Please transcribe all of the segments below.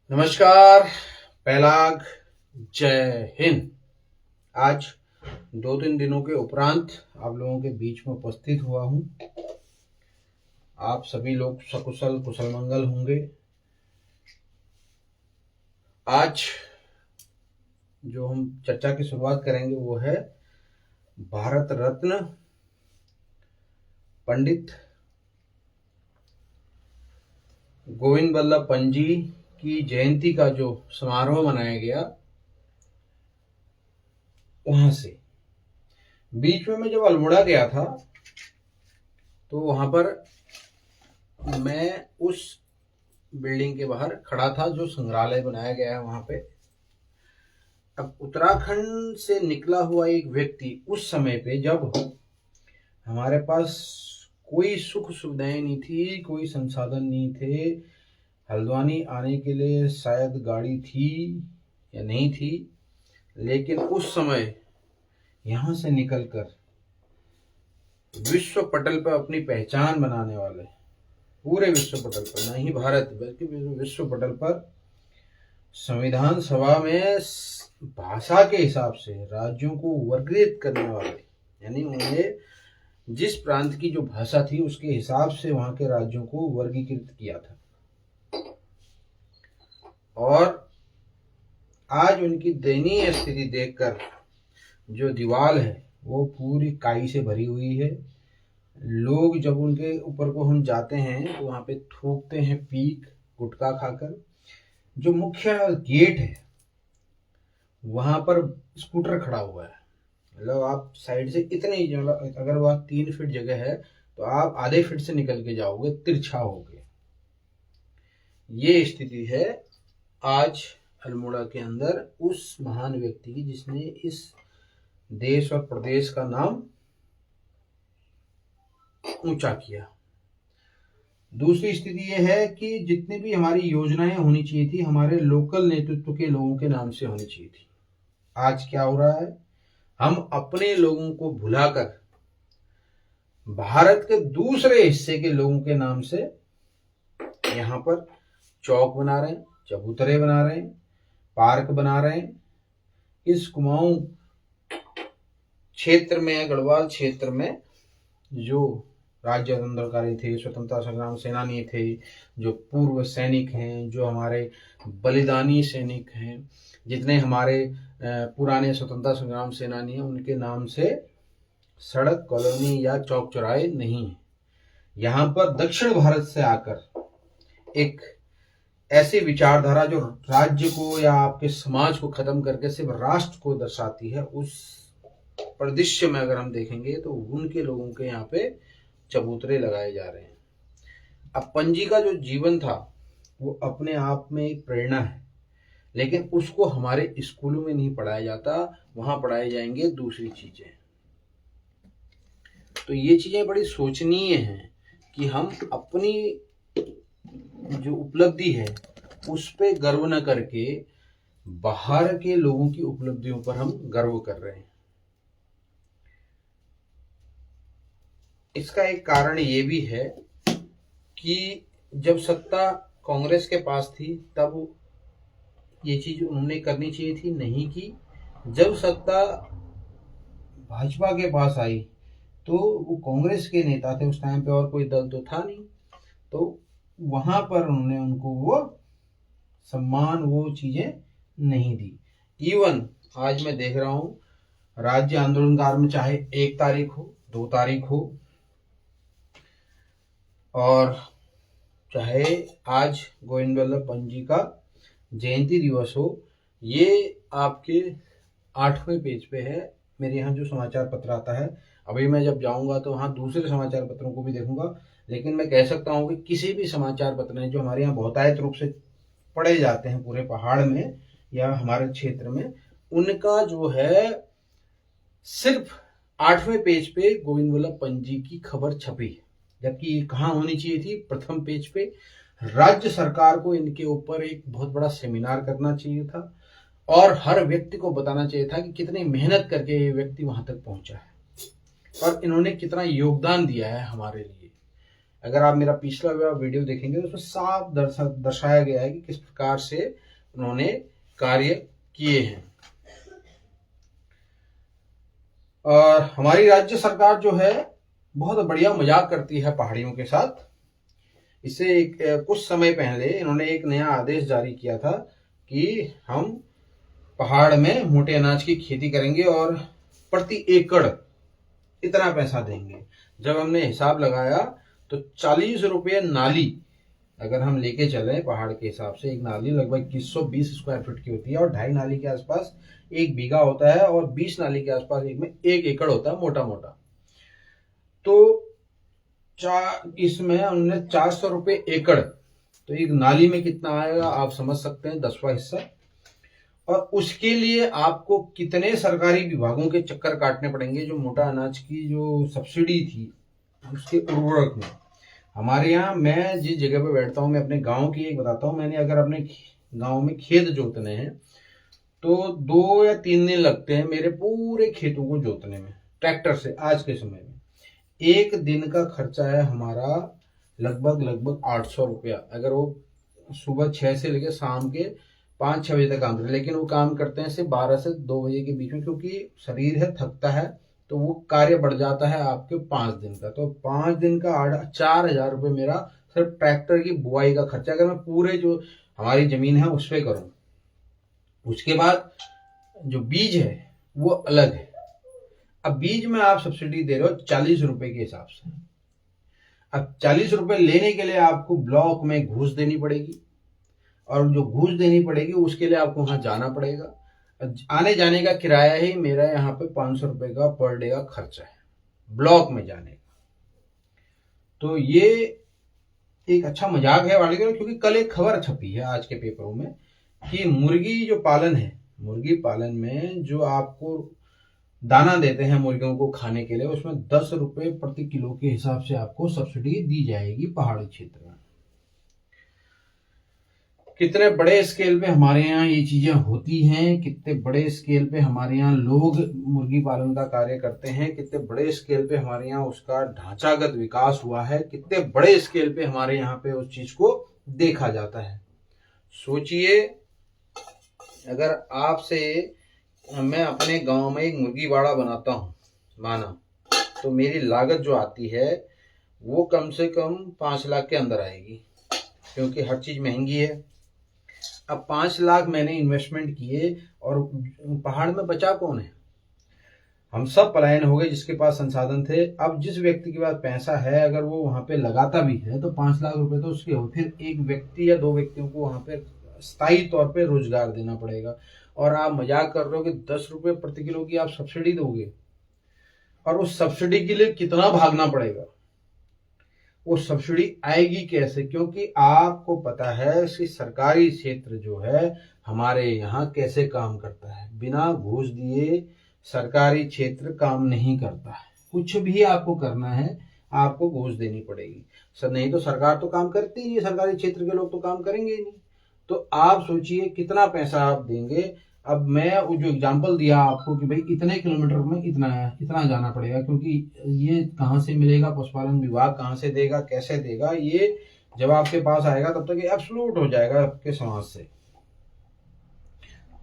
नमस्कार। पहलाग। जय हिंद। आज 2-3 दिनों के उपरांत आप लोगों के बीच में उपस्थित हुआ हूं। आप सभी लोग सकुशल कुशल मंगल होंगे। आज जो हम चर्चा की शुरुआत करेंगे वो है भारत रत्न पंडित गोविंद बल्लभ पंत जी की जयंती का जो समारोह मनाया गया, वहां से बीच में मैं जब अल्मोड़ा गया था तो वहां पर मैं उस बिल्डिंग के बाहर खड़ा था जो संग्रहालय बनाया गया है वहां पे। अब उत्तराखंड से निकला हुआ एक व्यक्ति उस समय पे, जब हमारे पास कोई सुख सुविधाएं नहीं थी, कोई संसाधन नहीं थे, हल्द्वानी आने के लिए शायद गाड़ी थी या नहीं थी, लेकिन उस समय यहां से निकलकर विश्व पटल पर अपनी पहचान बनाने वाले, पूरे विश्व पटल पर, नहीं भारत बल्कि विश्व पटल पर संविधान सभा में भाषा के हिसाब से राज्यों को वर्गीकृत करने वाले, यानी उन्हें जिस प्रांत की जो भाषा थी उसके हिसाब से वहां के राज्यों को वर्गीकृत किया था। और आज उनकी दयनीय स्थिति देखकर जो दीवार है वो पूरी काई से भरी हुई है। लोग जब उनके ऊपर को हम जाते हैं तो वहां पे थूकते हैं पीक गुटखा खाकर। जो मुख्य गेट है वहां पर स्कूटर खड़ा हुआ है, मतलब आप साइड से इतने ही, अगर वह 3 फीट जगह है तो आप आधे फीट से निकल के जाओगे, तिरछा होगे। ये स्थिति है आज अल्मोड़ा के अंदर उस महान व्यक्ति की जिसने इस देश और प्रदेश का नाम ऊंचा किया। दूसरी स्थिति यह है कि जितनी भी हमारी योजनाएं होनी चाहिए थी हमारे लोकल नेतृत्व के लोगों के नाम से होनी चाहिए थी। आज क्या हो रहा है, हम अपने लोगों को भुलाकर भारत के दूसरे हिस्से के लोगों के नाम से यहाँ पर चौक बना रहे हैं, चबूतरे बना रहे हैं, पार्क बना रहे हैं। इस कुमाऊं क्षेत्र में, गढ़वाल क्षेत्र में जो राज्य आंदोलनकारी थे, स्वतंत्रता संग्राम सेनानी थे, जो पूर्व सैनिक हैं, जो हमारे बलिदानी सैनिक हैं, जितने हमारे पुराने स्वतंत्रता संग्राम सेनानी हैं, उनके नाम से सड़क, कॉलोनी या चौक चौराहे नहीं है। यहाँ पर दक्षिण भारत से आकर एक ऐसी विचारधारा जो राज्य को या आपके समाज को खत्म करके सिर्फ राष्ट्र को दर्शाती है, उस परिदृश्य में अगर हम देखेंगे तो उनके लोगों के यहाँ पे चबूतरे लगाए जा रहे हैं। अब पंजी का जो जीवन था वो अपने आप में एक प्रेरणा है, लेकिन उसको हमारे स्कूलों में नहीं पढ़ाया जाता, वहां पढ़ाई जाएंगे दूसरी चीजें। तो ये चीजें बड़ी सोचनीय हैं कि हम अपनी जो उपलब्धि है उस पे गर्व न करके बाहर के लोगों की उपलब्धियों पर हम गर्व कर रहे हैं। इसका एक कारण ये भी है कि जब सत्ता कांग्रेस के पास थी तब ये चीज उन्होंने करनी चाहिए थी, नहीं की। जब सत्ता भाजपा के पास आई तो वो कांग्रेस के नेता थे उस टाइम पे, और कोई दल तो था नहीं, तो वहां पर उन्होंने उनको वो सम्मान, वो चीजें नहीं दी। इवन आज मैं देख रहा हूं राज्य आंदोलनकार में चाहे 1 तारीख हो, 2 तारीख हो, और चाहे आज गोविंद बल्लभ पंत जी का जयंती दिवस हो, ये आपके 8वें पेज पे है। मेरे यहाँ जो समाचार पत्र आता है, अभी मैं जब जाऊंगा तो वहाँ दूसरे समाचार पत्रों को भी देखूंगा, लेकिन मैं कह सकता हूँ कि किसी भी समाचार पत्र ने जो हमारे यहाँ बहुतायत रूप से पढ़े जाते हैं पूरे पहाड़ में या हमारे क्षेत्र में, उनका जो है सिर्फ 8वें पेज पे गोविंद बल्लभ पंत जी की खबर छपी है, जबकि ये कहाँ होनी चाहिए थी, प्रथम पेज पे। राज्य सरकार को इनके ऊपर एक बहुत बड़ा सेमिनार करना चाहिए था और हर व्यक्ति को बताना चाहिए था कि कितनी मेहनत करके ये व्यक्ति वहां तक पहुंचा है और इन्होंने कितना योगदान दिया है हमारे लिए। अगर आप मेरा पिछला वीडियो देखेंगे तो उसमें साफ दर्शाया गया है कि किस प्रकार से उन्होंने कार्य किए हैं। और हमारी राज्य सरकार जो है बहुत बढ़िया मजाक करती है पहाड़ियों के साथ। इससे कुछ समय पहले इन्होंने एक नया आदेश जारी किया था कि हम पहाड़ में मोटे अनाज की खेती करेंगे और प्रति एकड़ इतना पैसा देंगे। जब हमने हिसाब लगाया तो 40 रुपये नाली अगर हम लेके चले पहाड़ के हिसाब से, एक नाली लगभग 2120 स्क्वायर फीट की होती है और 2.5 नाली के आसपास 1 बीघा होता है और 20 नाली के आसपास एक में 1 एकड़ होता है मोटा मोटा। तो इसमें हमने 400 रुपये एकड़, तो एक नाली में कितना आएगा आप समझ सकते हैं, 10वां हिस्सा। और उसके लिए आपको कितने सरकारी विभागों के चक्कर काटने पड़ेंगे। जो मोटा अनाज की जो सब्सिडी थी उसके उर्वरक में, हमारे यहाँ मैं जिस जगह पे बैठता हूँ, मैं अपने गांव की एक बताता हूँ। मैंने अगर अपने गांव में खेत जोतने हैं तो 2 या 3 दिन लगते हैं मेरे पूरे खेतों को जोतने में ट्रैक्टर से। आज के समय में एक दिन का खर्चा है हमारा लगभग 800 रुपया। अगर वो सुबह 6 से लेकर शाम के 5-6 बजे तक काम करते हैं, लेकिन वो काम करते हैं सिर्फ 12 से 2 बजे के बीच में, क्योंकि शरीर है थकता है तो वो कार्य बढ़ जाता है आपके 5 दिन का। तो 5 दिन का 4000 रुपये मेरा सिर्फ ट्रैक्टर की बुआई का खर्चा, अगर मैं पूरे जो हमारी जमीन है उस पर करूँ। उसके बाद जो बीज है वो अलग है। अब बीज में आप सब्सिडी दे रहे हो 40 रुपए के हिसाब से। अब 40 रुपए लेने के लिए आपको ब्लॉक में घूस देनी पड़ेगी, और जो घूस देनी पड़ेगी उसके लिए आपको वहां जाना पड़ेगा। आने जाने का किराया ही मेरा यहाँ पे 500 रुपए का पर डे का खर्चा है ब्लॉक में जाने का। तो ये एक अच्छा मजाक है वाले, क्योंकि कल एक खबर छपी है आज के पेपरों में कि मुर्गी जो पालन है, मुर्गी पालन में जो आपको दाना देते हैं मुर्गियों को खाने के लिए, उसमें 10 रुपए प्रति किलो के हिसाब से आपको सब्सिडी दी जाएगी पहाड़ी क्षेत्र में। कितने बड़े स्केल पे हमारे यहाँ ये चीजें होती हैं, कितने बड़े स्केल पे हमारे यहाँ लोग मुर्गी पालन का कार्य करते हैं, कितने बड़े स्केल पे हमारे यहाँ उसका ढांचागत विकास हुआ है, कितने बड़े स्केल पे हमारे यहाँ पे उस चीज को देखा जाता है। सोचिए, अगर आपसे मैं अपने गांव में एक मुर्गी वाड़ा बनाता हूँ माना, तो मेरी लागत जो आती है वो कम से कम 5 लाख के अंदर आएगी, क्योंकि हर चीज महंगी है। अब 5 लाख मैंने इन्वेस्टमेंट किए और पहाड़ में बचा कौन है? हम सब पलायन हो गए जिसके पास संसाधन थे। अब जिस व्यक्ति के पास पैसा है, अगर वो वहां पे लगाता भी है तो 5 लाख रुपए तो उसके हो, फिर एक व्यक्ति या 2 व्यक्तियों को वहां पे स्थायी तौर पे रोजगार देना पड़ेगा। और आप मजाक कर रहे हो कि 10 रुपए प्रति किलो की आप सब्सिडी दोगे, और उस सब्सिडी के लिए कितना भागना पड़ेगा? वो सब्सिडी आएगी कैसे? क्योंकि आपको पता है कि सरकारी क्षेत्र जो है हमारे यहाँ कैसे काम करता है। बिना घूस दिए सरकारी क्षेत्र काम नहीं करता है। कुछ भी आपको करना है आपको घूस देनी पड़ेगी सर, नहीं तो सरकार तो काम करती ही नहीं, सरकारी क्षेत्र के लोग तो काम करेंगे ही नहीं। तो आप सोचिए कितना पैसा आप देंगे। अब मैं वो जो एग्जांपल दिया आपको कि भाई इतने किलोमीटर में इतना जाना पड़ेगा, क्योंकि ये कहाँ से मिलेगा, पशुपालन विभाग कहाँ से देगा, कैसे देगा, ये जब आपके पास आएगा तब तक ये एब्सोल्यूट हो जाएगा आपके समाज से।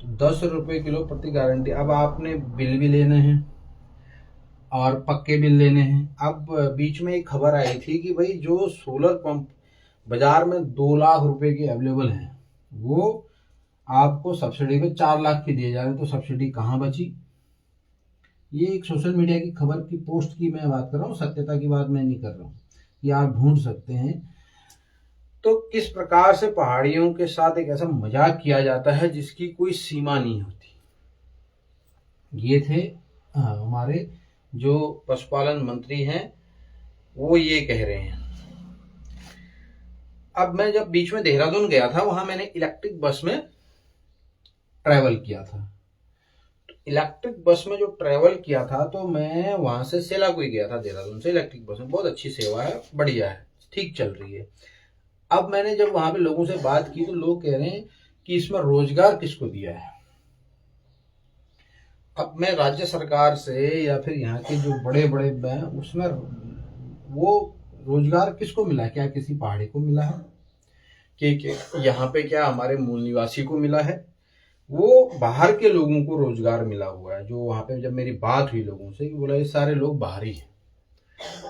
तो 10 रुपए किलो प्रति गारंटी। अब आपने बिल भी लेने हैं और पक्के बिल लेने हैं। अब बीच में एक खबर आई थी कि भाई जो सोलर पंप बाजार में 2 लाख रुपए के अवेलेबल हैं वो आपको सब्सिडी पे 4 लाख की दिए जा रहे हैं। तो सब्सिडी कहाँ बची? ये एक सोशल मीडिया की खबर की पोस्ट की मैं बात कर रहा हूँ, सत्यता की बात मैं नहीं कर रहा हूँ, ये आप ढूंढ सकते हैं। तो किस प्रकार से पहाड़ियों के साथ एक ऐसा मजाक किया जाता है जिसकी कोई सीमा नहीं होती। ये थे हमारे जो पशुपालन मंत्री हैं, वो ये कह रहे हैं। अब मैं जब बीच में देहरादून गया था, वहां मैंने इलेक्ट्रिक बस में ट्रैवल किया था। तो इलेक्ट्रिक बस में जो ट्रैवल किया था, तो मैं वहां से सेलाकुई गया था देहरादून से इलेक्ट्रिक बस में। बहुत अच्छी सेवा है, बढ़िया है, ठीक चल रही है। अब मैंने जब वहां पे लोगों से बात की तो लोग कह रहे हैं कि इसमें रोजगार किसको दिया है। अब मैं राज्य सरकार से या फिर यहाँ के जो बड़े बड़े हैं उसमें वो रोजगार किसको मिला है? क्या किसी पहाड़ी को मिला है कि यहाँ पे क्या हमारे मूल निवासी को मिला है? वो बाहर के लोगों को रोजगार मिला हुआ है। जो वहां पे जब मेरी बात हुई लोगों से कि बोला ये सारे लोग बाहरी हैं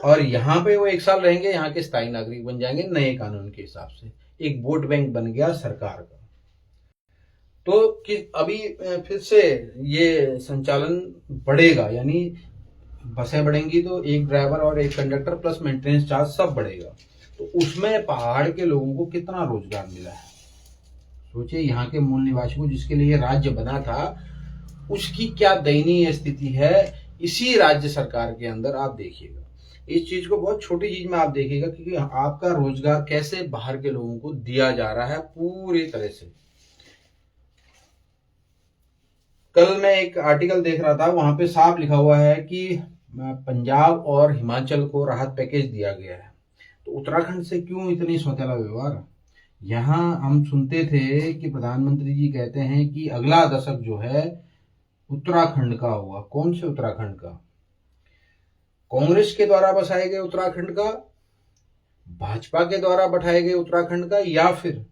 और यहाँ पे वो 1 साल रहेंगे, यहाँ के स्थायी नागरिक बन जाएंगे नए कानून के हिसाब से। एक वोट बैंक बन गया सरकार का। तो कि अभी फिर से ये संचालन बढ़ेगा, यानी बसें बढ़ेंगी तो एक ड्राइवर और एक कंडक्टर प्लस मेंटेनेंस चार्ज सब बढ़ेगा। तो उसमें पहाड़ के लोगों को कितना रोजगार मिला है सोचिए। यहाँ के मूल निवासी को, जिसके लिए राज्य बना था, उसकी क्या दयनीय स्थिति है इसी राज्य सरकार के अंदर। आप देखिएगा इस चीज को, बहुत छोटी चीज में आप देखिएगा क्योंकि आपका रोजगार कैसे बाहर के लोगों को दिया जा रहा है पूरी तरह से। कल मैं एक आर्टिकल देख रहा था, वहां पे साफ लिखा हुआ है कि पंजाब और हिमाचल को राहत पैकेज दिया गया है, तो उत्तराखंड से क्यों इतनी सौतेला व्यवहार? यहाँ हम सुनते थे कि प्रधानमंत्री जी कहते हैं कि अगला दशक जो है उत्तराखंड का होगा। कौन से उत्तराखंड का? कांग्रेस के द्वारा बसाए गए उत्तराखंड का, भाजपा के द्वारा बैठाए गए उत्तराखंड का, या फिर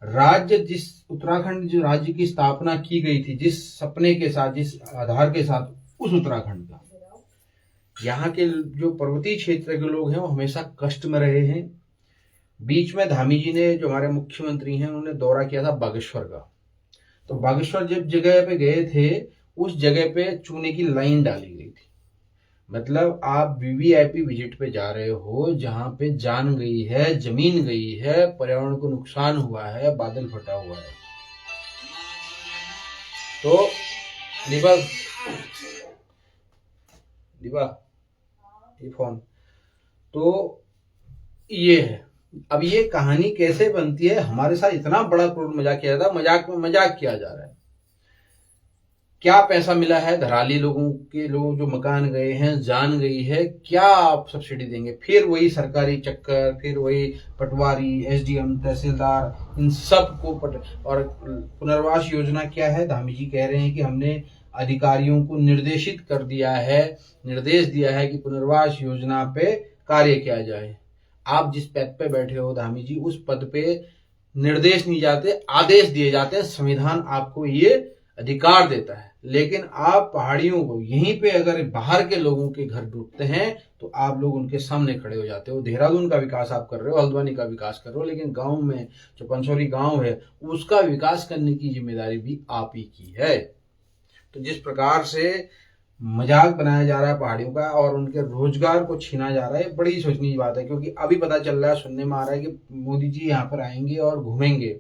राज्य जिस उत्तराखंड जो राज्य की स्थापना की गई थी जिस सपने के साथ, जिस आधार के साथ, उस उत्तराखंड का? यहाँ के जो पर्वतीय क्षेत्र के लोग हैं वो हमेशा कष्ट में रहे हैं। बीच में धामी जी ने, जो हमारे मुख्यमंत्री हैं, उन्होंने दौरा किया था बागेश्वर का। तो बागेश्वर जब जगह पे गए थे, उस जगह पे चूने की लाइन डाली गई थी। मतलब आप वीवीआईपी विजिट पे जा रहे हो जहां पे जान गई है, जमीन गई है, पर्यावरण को नुकसान हुआ है, बादल फटा हुआ है। तो दीपा ये फोन, तो ये है। अब ये कहानी कैसे बनती है? हमारे साथ इतना बड़ा क्रूर मजाक किया जाता है, मजाक में मजाक किया जा रहा है। क्या पैसा मिला है धराली लोगों के, लोग जो मकान गए हैं, जान गई है, क्या आप सब्सिडी देंगे? फिर वही सरकारी चक्कर, फिर वही पटवारी, एसडीएम, तहसीलदार, इन सब को और पुनर्वास योजना क्या है? धामी जी कह रहे हैं कि हमने अधिकारियों को निर्देशित कर दिया है, निर्देश दिया है कि पुनर्वास योजना पे कार्य किया जाए। आप जिस पद पे बैठे हो धामी जी, उस पद पे निर्देश नहीं जाते, आदेश दिए जाते हैं। संविधान आपको ये अधिकार देता है। लेकिन आप पहाड़ियों को, यहीं पे अगर बाहर के लोगों के घर डूबते हैं तो आप लोग उनके सामने खड़े हो जाते हो। देहरादून का विकास आप कर रहे हो, हल्द्वानी का विकास कर रहे हो, लेकिन गांव में जो पंचौरी गांव है उसका विकास करने की जिम्मेदारी भी आप ही की है। तो जिस प्रकार से मजाक बनाया जा रहा है पहाड़ियों का और उनके रोजगार को छीना जा रहा है, बड़ी सोचने की बात है। क्योंकि अभी पता चल रहा है, सुनने में आ रहा है कि मोदी जी यहाँ पर आएंगे और घूमेंगे,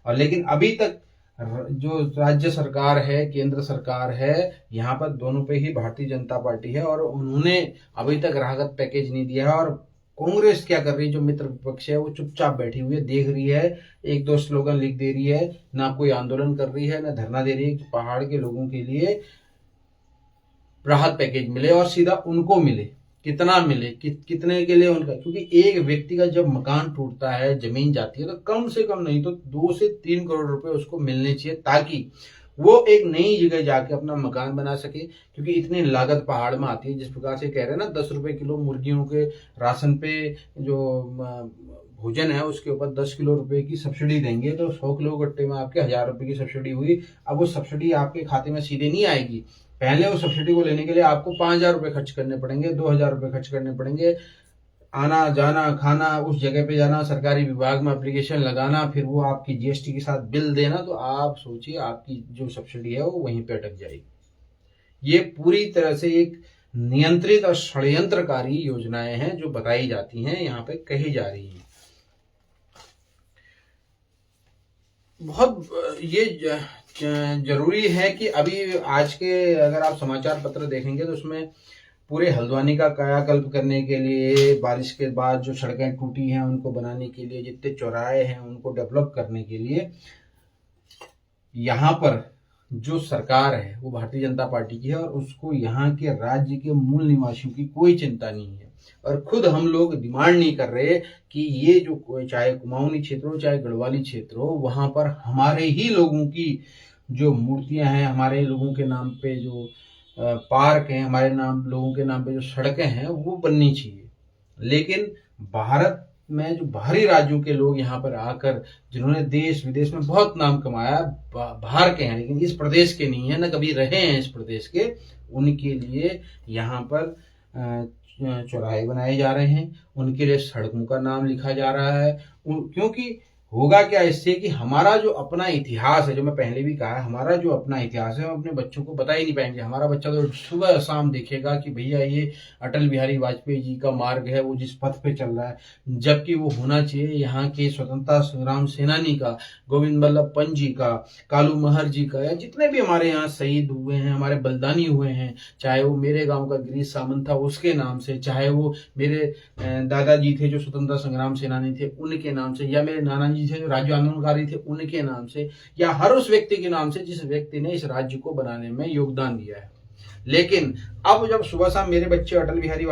और लेकिन अभी तक जो राज्य सरकार है, केंद्र सरकार है, यहाँ पर दोनों पे ही भारतीय जनता पार्टी है और उन्होंने अभी तक राहत पैकेज नहीं दिया है। और कांग्रेस क्या कर रही है? जो मित्र विपक्ष है वो चुपचाप बैठी हुई है, देख रही है, एक दो स्लोगन लिख दे रही है, ना कोई आंदोलन कर रही है, ना धरना दे रही है कि पहाड़ के लोगों के लिए राहत पैकेज मिले और सीधा उनको मिले। कितना मिले, कितने के लिए उनका? क्योंकि एक व्यक्ति का जब मकान टूटता है, जमीन जाती है, तो कम से कम नहीं तो 2 से 3 करोड़ रुपए उसको मिलने चाहिए, ताकि वो एक नई जगह जाके अपना मकान बना सके। क्योंकि इतनी लागत पहाड़ में आती है, जिस प्रकार से कह रहे हैं ना, 10 रुपए किलो मुर्गियों के राशन पे जो भोजन है उसके ऊपर 10 किलो रुपए की सब्सिडी देंगे, तो 100 किलो गट्टे में आपके 1000 रुपए की सब्सिडी हुई। अब वो सब्सिडी आपके खाते में सीधे नहीं आएगी। पहले उस सब्सिडी को लेने के लिए आपको 5000 रुपए खर्च करने पड़ेंगे, 2000 रुपए खर्च करने पड़ेंगे, आना जाना खाना, उस जगह पे जाना, सरकारी विभाग में एप्लीकेशन लगाना, फिर वो आपकी जीएसटी के साथ बिल देना। तो आप सोचिए आपकी जो सब्सिडी है वो वहीं पे अटक जाएगी। ये पूरी तरह से एक नियंत्रित और षड्यंत्रकारी योजनाएं हैं जो बताई जाती हैं, यहाँ पे कही जा रही हैं। बहुत ये जरूरी है कि अभी आज के अगर आप समाचार पत्र देखेंगे तो उसमें पूरे हल्द्वानी का कायाकल्प करने के लिए, बारिश के बाद जो सड़कें टूटी हैं उनको बनाने के लिए, जितने चौराहे हैं उनको डेवलप करने के लिए, यहाँ पर जो सरकार है वो भारतीय जनता पार्टी की है और उसको यहाँ के राज्य के मूल निवासियों की कोई चिंता नहीं है। और खुद हम लोग डिमांड नहीं कर रहे कि ये जो चाहे कुमाऊनी क्षेत्र हो चाहे गढ़वाली क्षेत्र हो, वहां पर हमारे ही लोगों की जो मूर्तियां हैं, हमारे लोगों के नाम पे जो पार्क हैं, हमारे नाम लोगों के नाम पे जो सड़कें हैं वो बननी चाहिए। लेकिन भारत में जो बाहरी राज्यों के लोग यहाँ पर आकर जिन्होंने देश विदेश में बहुत नाम कमाया, बाहर के हैं लेकिन इस प्रदेश के नहीं है, न कभी रहे हैं इस प्रदेश के, उनके लिए यहाँ पर चौराहे बनाए जा रहे हैं, उनके लिए सड़कों का नाम लिखा जा रहा है। क्योंकि होगा क्या इससे कि हमारा जो अपना इतिहास है, जो मैं पहले भी कहा, हमारा जो अपना इतिहास है हम अपने बच्चों को बता ही नहीं पाएंगे। हमारा बच्चा तो सुबह शाम देखेगा कि भैया ये अटल बिहारी वाजपेयी जी का मार्ग है, वो जिस पथ पे चल रहा है, जबकि वो होना चाहिए यहाँ के स्वतंत्रता संग्राम सेनानी का, गोविंद बल्लभ पंत जी का, कालू महर जी का, या जितने भी हमारे यहाँ शहीद हुए हैं, हमारे बलिदानी हुए हैं, चाहे वो मेरे गाँव का गिरीश सामंत था उसके नाम से, चाहे वो मेरे दादाजी थे जो स्वतंत्रता संग्राम सेनानी थे उनके नाम से, या मेरे नाना जी थे जो राज्य आंदोलनकारी थे उनके नाम से, या हर उस व्यक्ति के नाम से जिस व्यक्ति ने इस राज्य को बनाने में योगदान दिया है। लेकिन अब जब सुबह शाम मेरे बच्चे अटल बिहारी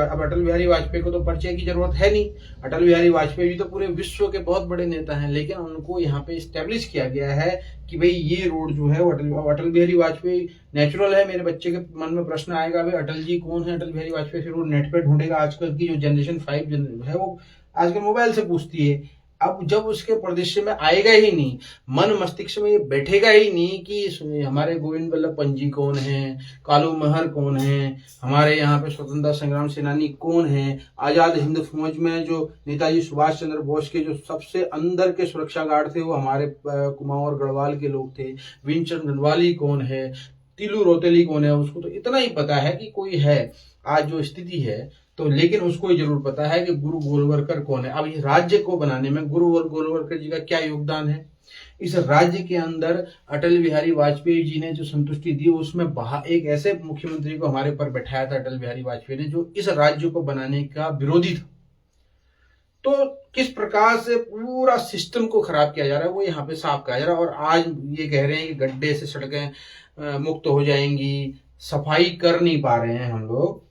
वाजपेयी को तो परिचय की जरूरत है नहीं, अटल बिहारी वाजपेयी जी तो पूरे विश्व के बहुत बड़े नेता हैं, लेकिन उनको यहाँ पे स्टेब्लिश किया गया है कि भाई ये रोड जो है वो अटल बिहारी वाजपेयी नेचुरल है। मेरे बच्चे के मन में प्रश्न आएगा भाई अटल जी कौन है, अटल बिहारी वाजपेयी, फिर वो नेट पे ढूंढेगा। आजकल की जो जनरेशन 5 है वो आजकल मोबाइल से पूछती है। अब जब उसके परिदृश्य में आएगा ही नहीं, मन मस्तिष्क में ये बैठेगा ही नहीं कि हमारे गोविंद बल्लभ पंत जी कौन है, कालू महर कौन है, हमारे यहाँ पे स्वतंत्रता संग्राम सेनानी कौन है, आजाद हिंद फौज में जो नेताजी सुभाष चंद्र बोस के जो सबसे अंदर के सुरक्षा गार्ड थे वो हमारे कुमाऊं और गढ़वाल के लोग थे, विंचन गढ़वाली कौन है, तिलू रोतेली कौन है, उसको तो इतना ही पता है कि कोई है आज जो स्थिति है, तो लेकिन उसको ये जरूर पता है कि गुरु गोलवलकर कौन है। अब इस राज्य को बनाने में गुरु गोलवलकर जी का क्या योगदान है, इस राज्य के अंदर अटल बिहारी वाजपेयी जी ने जो संतुष्टि दी उसमें एक ऐसे मुख्यमंत्री को हमारे ऊपर बैठाया था अटल बिहारी वाजपेयी ने जो इस राज्य को बनाने का विरोधी था। तो किस प्रकार से पूरा सिस्टम को खराब किया जा रहा है वो यहाँ पे साफ कहा जा रहा है। और आज ये कह रहे हैं कि गड्ढे से सड़कें मुक्त हो जाएंगी, सफाई कर नहीं पा रहे हैं हम लोग।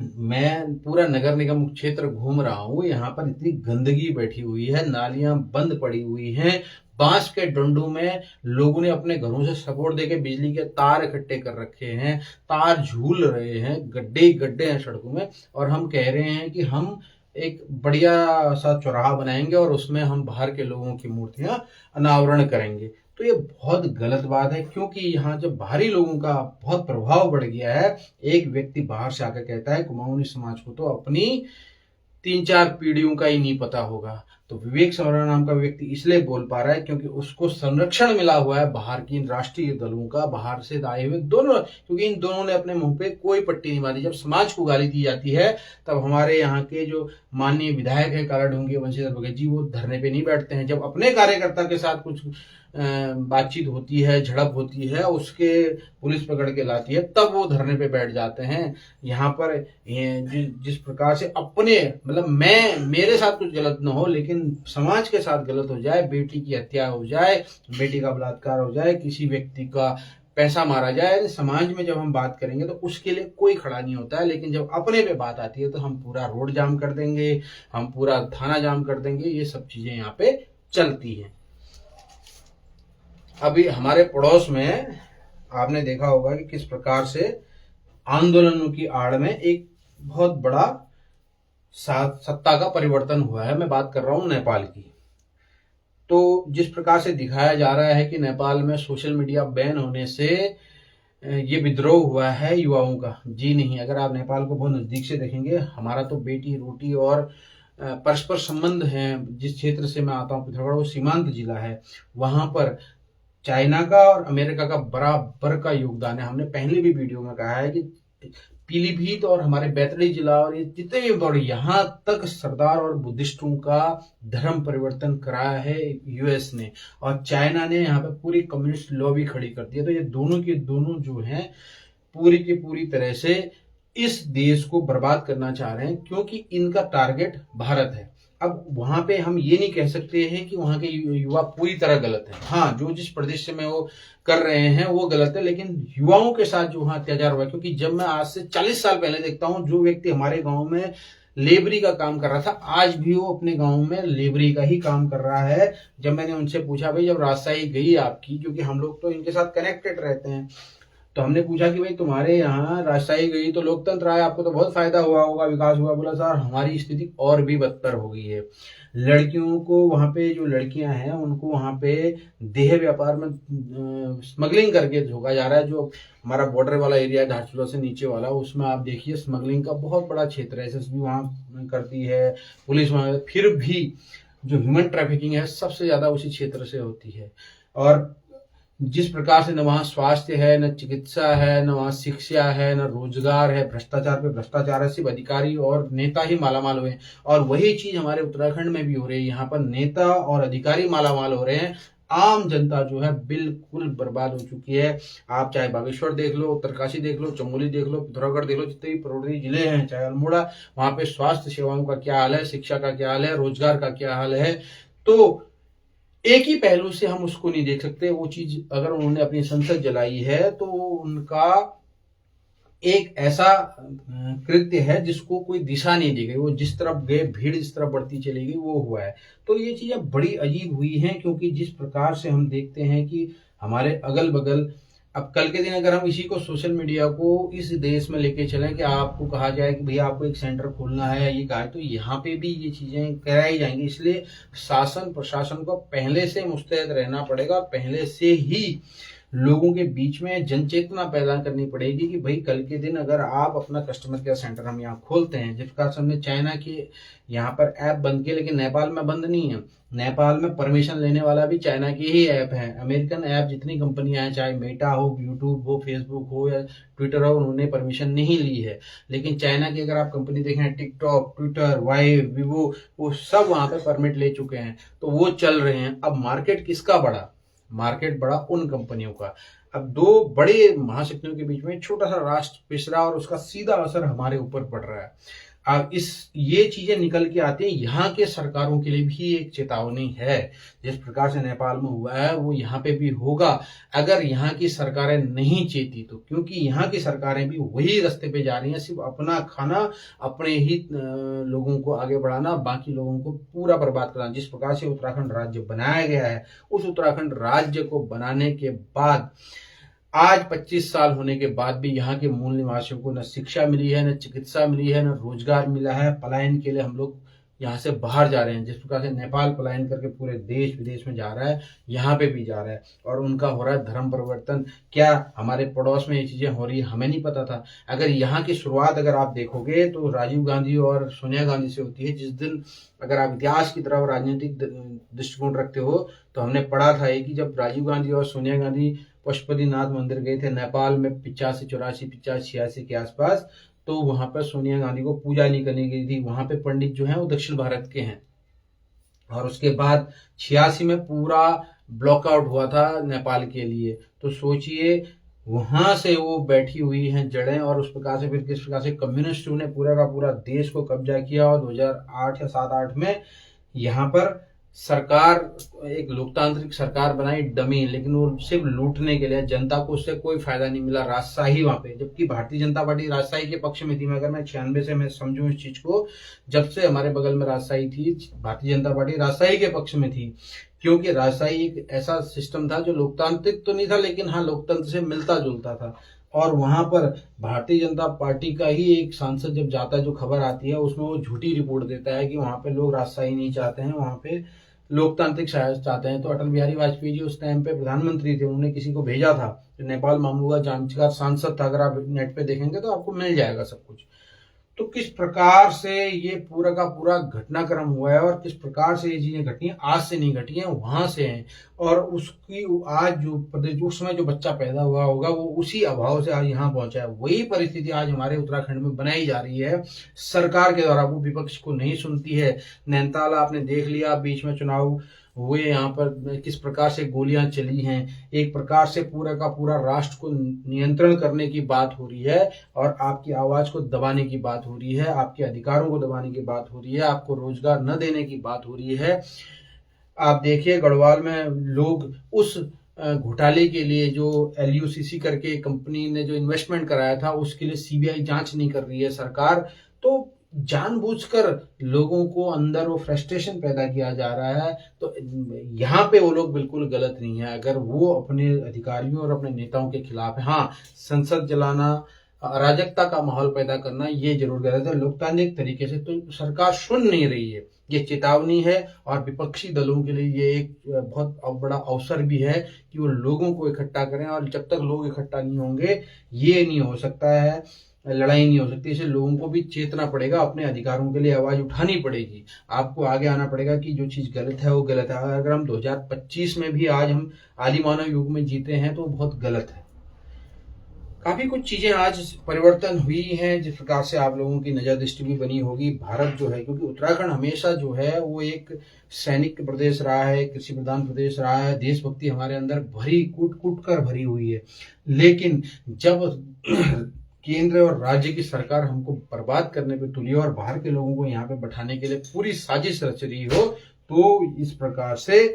मैं पूरा नगर निगम क्षेत्र घूम रहा हूँ, यहाँ पर इतनी गंदगी बैठी हुई है, नालियां बंद पड़ी हुई हैं, बांस के डंडों में लोगों ने अपने घरों से सपोर्ट देके बिजली के तार इकट्ठे कर रखे हैं, तार झूल रहे हैं, गड्ढे गड्ढे हैं सड़कों में, और हम कह रहे हैं कि हम एक बढ़िया सा चौराहा बनाएंगे और उसमें हम बाहर के लोगों की मूर्तियां अनावरण करेंगे। तो ये बहुत गलत बात है, क्योंकि यहाँ जब बाहरी लोगों का बहुत प्रभाव बढ़ गया है, एक व्यक्ति बाहर से आकर कहता है कुमाऊनी समाज को तो अपनी 3-4 पीढ़ियों का ही नहीं पता होगा। तो विवेक सवरा नाम का व्यक्ति इसलिए बोल पा रहा है क्योंकि उसको संरक्षण मिला हुआ है बाहर की राष्ट्रीय दलों का, बाहर से आए हुए दोनों, क्योंकि इन दोनों ने अपने मुंह पे कोई पट्टी नहीं मारी। जब समाज को गाली दी जाती है तब हमारे यहाँ के जो माननीय विधायक है कालाढूंगी वंशीधर भगत जी वो धरने पे नहीं बैठते हैं। जब अपने कार्यकर्ता के साथ कुछ बातचीत होती है, झड़प होती है, उसके पुलिस पकड़ के लाती है, तब वो धरने पे बैठ जाते हैं। यहाँ पर जिस प्रकार से अपने मतलब मेरे साथ कुछ गलत ना हो लेकिन समाज के साथ गलत हो जाए, बेटी की हत्या हो जाए, बेटी का बलात्कार हो जाए, किसी व्यक्ति का पैसा मारा जाए, समाज में जब हम बात करेंगे तो उसके लिए कोई खड़ा नहीं होता है। लेकिन जब अपने पे बात आती है तो हम पूरा रोड जाम कर देंगे, हम पूरा थाना जाम कर देंगे, ये सब चीजें यहाँ पे चलती हैं। अभी हमारे पड़ोस में आपने देखा होगा कि किस प्रकार से आंदोलनों की आड़ में एक बहुत बड़ा सत्ता का परिवर्तन हुआ है। मैं बात कर रहा हूं नेपाल की। तो जिस प्रकार से दिखाया जा रहा है कि नेपाल में सोशल मीडिया बैन होने से ये विद्रोह हुआ है युवाओं का, जी नहीं। अगर आप नेपाल को बहुत नजदीक से देखेंगे, हमारा तो बेटी रोटी और परस्पर संबंध है। जिस क्षेत्र से मैं आता हूँ पिथौरागढ़, वो सीमांत जिला है, वहां पर चाइना का और अमेरिका का बराबर का योगदान है। हमने पहले भी वीडियो में कहा है कि पीलीभीत और हमारे बैतडी जिला और ये जितने भी बड़े, यहाँ तक सरदार और बुद्धिस्टों का धर्म परिवर्तन कराया है यूएस ने, और चाइना ने यहाँ पे पूरी कम्युनिस्ट लॉबी खड़ी कर दी है। तो ये दोनों के दोनों जो हैं पूरी की पूरी तरह से इस देश को बर्बाद करना चाह रहे हैं, क्योंकि इनका टारगेट भारत है। अब वहां पे हम ये नहीं कह सकते हैं कि वहां के युवा पूरी तरह गलत है। हाँ, जो जिस प्रदेश में वो कर रहे हैं वो गलत है, लेकिन युवाओं के साथ जो वहां अत्याचार हुआ है, क्योंकि जब मैं आज से 40 साल पहले देखता हूं, जो व्यक्ति हमारे गांव में लेबरी का काम कर रहा था, आज भी वो अपने गांव में लेबरी का ही काम कर रहा है। जब मैंने उनसे पूछा भाई जब राजशाही गई आपकी, क्योंकि हम लोग तो इनके साथ कनेक्टेड रहते हैं, तो हमने पूछा कि भाई तुम्हारे यहाँ राजशाही गई तो लोकतंत्र आया, आपको तो बहुत फायदा हुआ होगा, विकास हुआ। बोला सर हमारी स्थिति और भी बदतर हो गई है। लड़कियों को वहां पे, जो लड़कियां हैं उनको वहां पे देह व्यापार में स्मगलिंग करके झोंका जा रहा है। जो हमारा बॉर्डर वाला एरिया है धारचूला से नीचे वाला, उसमें आप देखिए स्मगलिंग का बहुत बड़ा क्षेत्र है। एसएसबी वहां करती है, पुलिस वहां, फिर भी जो ह्यूमन ट्रैफिकिंग है सबसे ज्यादा उसी क्षेत्र से होती है। और जिस प्रकार से न वहाँ स्वास्थ्य है, न चिकित्सा है, न वहाँ शिक्षा है, न रोजगार है, भ्रष्टाचार पे भ्रष्टाचार है, सिर्फ अधिकारी और नेता ही मालामाल हुए हैं। और वही चीज हमारे उत्तराखंड में भी हो रही है। यहाँ पर नेता और अधिकारी मालामाल हो रहे हैं, आम जनता जो है बिल्कुल बर्बाद हो चुकी है। आप चाहे बागेश्वर देख लो, उत्तरकाशी देख लो, चमोली देख लो, पिथौरागढ़ देख लो, जितने भी पर्वतीय जिले हैं, चाहे अल्मोड़ा, वहां पे स्वास्थ्य सेवाओं का क्या हाल है, शिक्षा का क्या हाल है, रोजगार का क्या हाल है। तो एक ही पहलू से हम उसको नहीं देख सकते। वो चीज अगर उन्होंने अपनी संसद जलाई है तो उनका एक ऐसा कृत्य है जिसको कोई दिशा नहीं दी गई। वो जिस तरफ गए, भीड़ जिस तरफ बढ़ती चली गई, वो हुआ है। तो ये चीजें बड़ी अजीब हुई हैं, क्योंकि जिस प्रकार से हम देखते हैं कि हमारे अगल बगल, अब कल के दिन अगर हम इसी को, सोशल मीडिया को इस देश में लेके चलें कि आपको कहा जाए कि भैया आपको एक सेंटर खोलना है या ये कहा है, तो यहाँ पे भी ये चीजें कराई जाएंगी। इसलिए शासन प्रशासन को पहले से मुस्तैद रहना पड़ेगा, पहले से ही लोगों के बीच में जन चेतना पैदा करनी पड़ेगी कि भाई कल के दिन अगर आप अपना कस्टमर केयर सेंटर हम यहाँ खोलते हैं, जिस प्रकार से हमने चाइना के यहाँ पर ऐप बंद किए, लेकिन नेपाल में बंद नहीं है। नेपाल में परमिशन लेने वाला भी चाइना की ही ऐप है। अमेरिकन ऐप जितनी कंपनियां हैं, चाहे मेटा हो, यूट्यूब हो, फेसबुक हो या ट्विटर हो, उन्होंने परमिशन नहीं ली है। लेकिन चाइना की अगर आप कंपनी देखें, टिकटॉक, ट्विटर, वाइव, विवो, वो सब वहां पे परमिट ले चुके हैं, तो वो चल रहे हैं। अब मार्केट किसका बढ़ा? मार्केट बढ़ा उन कंपनियों का। अब दो बड़े महाशक्तियों के बीच में छोटा सा राष्ट्र पिसरा और उसका सीधा असर हमारे ऊपर पड़ रहा है। अब ये चीजें निकल के आती हैं, यहाँ के सरकारों के लिए भी एक चेतावनी है। जिस प्रकार से नेपाल में हुआ है वो यहाँ पे भी होगा अगर यहाँ की सरकारें नहीं चेती तो। क्योंकि यहाँ की सरकारें भी वही रास्ते पे जा रही हैं, सिर्फ अपना खाना, अपने ही लोगों को आगे बढ़ाना, बाकी लोगों को पूरा बर्बाद करना। जिस प्रकार से उत्तराखंड राज्य बनाया गया है, उस उत्तराखंड राज्य को बनाने के बाद आज 25 साल होने के बाद भी यहाँ के मूल निवासियों को न शिक्षा मिली है, न चिकित्सा मिली है, न रोजगार मिला है। पलायन के लिए हम लोग यहाँ से बाहर जा रहे हैं। जिस प्रकार से नेपाल पलायन करके पूरे देश विदेश में जा रहा है, यहाँ पे भी जा रहा है। और उनका हो रहा है धर्म परिवर्तन। क्या हमारे पड़ोस में ये चीजें हो रही है, हमें नहीं पता था। अगर यहाँ की शुरुआत अगर आप देखोगे तो राजीव गांधी और सोनिया गांधी से होती है। जिस दिन अगर आप इतिहास की तरफ राजनीतिक दृष्टिकोण रखते हो तो हमने पढ़ा था कि जब राजीव गांधी और सोनिया गांधी पशुपतिनाथ मंदिर गए थे नेपाल में 85, 84, 85, 86 के आसपास, तो वहां पर सोनिया गांधी को पूजा नहीं करनी गई थी। वहां पे पंडित जो हैं वो दक्षिण भारत के हैं। और उसके बाद 86 में पूरा ब्लॉकआउट हुआ था नेपाल के लिए। तो सोचिए वहां से वो बैठी हुई हैं जड़ें, और उस प्रकार से फिर किस प्रकार से कम्युनिस्टों ने पूरा का पूरा देश को कब्जा किया। और 2008 या 7-8 में यहाँ पर सरकार, एक लोकतांत्रिक सरकार बनाई डमी, लेकिन वो सिर्फ लूटने के लिए, जनता को उससे कोई फायदा नहीं मिला। राजशाही वहां पे, जबकि भारतीय जनता पार्टी राजशाही के पक्ष में थी। अगर मैं 96 से मैं समझूं इस चीज को, जब से हमारे बगल में राजशाही थी, भारतीय जनता पार्टी राजशाही के पक्ष में थी। क्योंकि राजशाही एक ऐसा सिस्टम था जो लोकतांत्रिक तो नहीं था, लेकिन हाँ लोकतंत्र से मिलता जुलता था। और वहां पर भारतीय जनता पार्टी का ही एक सांसद जब जाता है, जो खबर आती है उसमें वो झूठी रिपोर्ट देता है कि वहां पे लोग राजशाही नहीं चाहते हैं, वहां पे लोकतांत्रिक शायद चाहते हैं। तो अटल बिहारी वाजपेयी जी उस टाइम पे प्रधानमंत्री थे, उन्होंने किसी को भेजा था जो नेपाल मामलों का जानकार सांसद था। अगर आप नेट पे देखेंगे तो आपको मिल जाएगा सब कुछ। तो किस प्रकार से ये पूरा का पूरा घटनाक्रम हुआ है और किस प्रकार से ये चीजें घटी हैं, आज से नहीं घटी हैं, वहां से हैं। और उसकी आज जो प्रदेश, उस समय जो बच्चा पैदा हुआ होगा वो उसी अभाव से आज यहाँ पहुंचा है। वही परिस्थिति आज हमारे उत्तराखंड में बनाई जा रही है सरकार के द्वारा। वो विपक्ष को नहीं सुनती है। नैनीताल आपने देख लिया, बीच में चुनाव हुए, यहाँ पर किस प्रकार से गोलियां चली हैं। एक प्रकार से पूरा का पूरा राष्ट्र को नियंत्रण करने की बात हो रही है और आपकी आवाज को दबाने की बात हो रही है, आपके अधिकारों को दबाने की बात हो रही है, आपको रोजगार न देने की बात हो रही है। आप देखिए गढ़वाल में लोग उस घोटाले के लिए जो LUCC करके कंपनी ने जो इन्वेस्टमेंट कराया था उसके लिए CBI जांच नहीं कर रही है सरकार। तो जानबूझकर लोगों को अंदर वो फ्रस्ट्रेशन पैदा किया जा रहा है, तो यहाँ पे वो लोग बिल्कुल गलत नहीं है अगर वो अपने अधिकारियों और अपने नेताओं के खिलाफ है। हाँ, संसद जलाना, अराजकता का माहौल पैदा करना, ये जरूर गलत है। लोकतांत्रिक तरीके से तो सरकार सुन नहीं रही है, ये चेतावनी है। और विपक्षी दलों के लिए ये एक बहुत बड़ा अवसर भी है कि वो लोगों को इकट्ठा करें, और जब तक लोग इकट्ठा नहीं होंगे ये नहीं हो सकता है, लड़ाई नहीं हो सकती। इसलिए लोगों को भी चेतना पड़ेगा, अपने अधिकारों के लिए आवाज उठानी पड़ेगी। आपको आगे आना पड़ेगा कि जो चीज गलत है वो गलत है। अगर हम 2025 में भी आज हम आदि मानव युग में जीते हैं तो बहुत गलत है। काफी कुछ चीजें आज परिवर्तन हुई हैं, जिस प्रकार से आप लोगों की नजर दृष्टि भी बनी होगी। भारत जो है, क्योंकि उत्तराखंड हमेशा जो है वो एक सैनिक प्रदेश रहा है, कृषि प्रधान प्रदेश रहा है, देशभक्ति हमारे अंदर भरी कूट कूट कर भरी हुई है। लेकिन जब केंद्र और राज्य की सरकार हमको बर्बाद करने पे तुली हो और बाहर के लोगों को यहाँ पे बैठाने के लिए पूरी साजिश रच रही हो, तो इस प्रकार से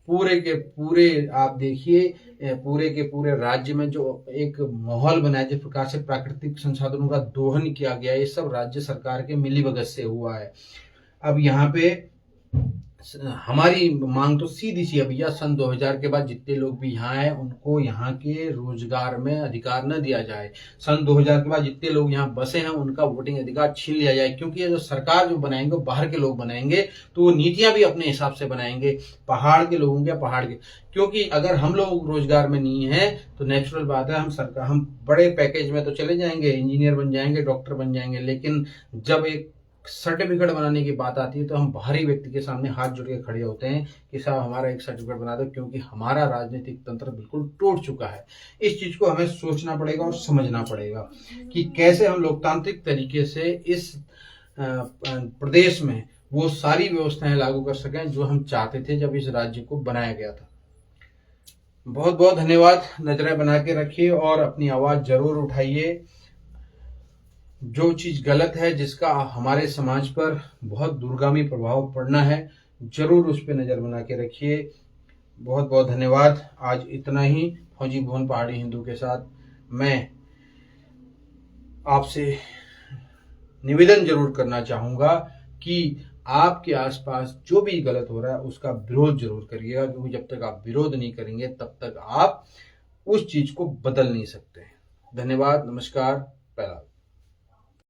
पूरे के पूरे आप देखिए पूरे के पूरे राज्य में जो एक माहौल बना है, जिस प्रकार से प्राकृतिक संसाधनों का दोहन किया गया, ये सब राज्य सरकार के मिलीभगत से हुआ है। अब यहाँ पे हमारी मांग तो सीधी सी है भैया, सन 2000 के बाद जितने लोग भी यहाँ आए उनको यहाँ के रोजगार में अधिकार न दिया जाए। सन 2000 के बाद जितने लोग यहाँ बसे हैं उनका वोटिंग अधिकार छीन लिया जाए, क्योंकि ये जो सरकार जो बनाएंगे वो बाहर के लोग बनाएंगे, तो वो नीतियां भी अपने हिसाब से बनाएंगे, पहाड़ के लोगों के पहाड़ के। क्योंकि अगर हम लोग रोजगार में नहीं है तो नेचुरल बात है हम बड़े पैकेज में तो चले जाएंगे, इंजीनियर बन जाएंगे, डॉक्टर बन जाएंगे, लेकिन जब एक सर्टिफिकेट बनाने की बात आती है तो हम बाहरी व्यक्ति के सामने हाथ जोड़ के खड़े होते हैं कि साहब हमारा एक सर्टिफिकेट बना दो, क्योंकि हमारा राजनीतिक तंत्र बिल्कुल टूट चुका है। इस चीज को हमें सोचना पड़ेगा और समझना पड़ेगा कि कैसे हम लोकतांत्रिक तरीके से इस प्रदेश में वो सारी व्यवस्थाएं लागू कर सकें जो हम चाहते थे जब इस राज्य को बनाया गया था। बहुत बहुत धन्यवाद। नजरें बना के रखिए और अपनी आवाज जरूर उठाइए। जो चीज गलत है, जिसका हमारे समाज पर बहुत दूरगामी प्रभाव पड़ना है, जरूर उस पर नजर बना के रखिए। बहुत बहुत धन्यवाद। आज इतना ही। फौजी भुवन पहाड़ी हिंदू के साथ मैं आपसे निवेदन जरूर करना चाहूंगा कि आपके आसपास जो भी गलत हो रहा है उसका विरोध जरूर करिएगा, क्योंकि जब तक आप विरोध नहीं करेंगे तब तक आप उस चीज को बदल नहीं सकते। धन्यवाद। नमस्कार। पहला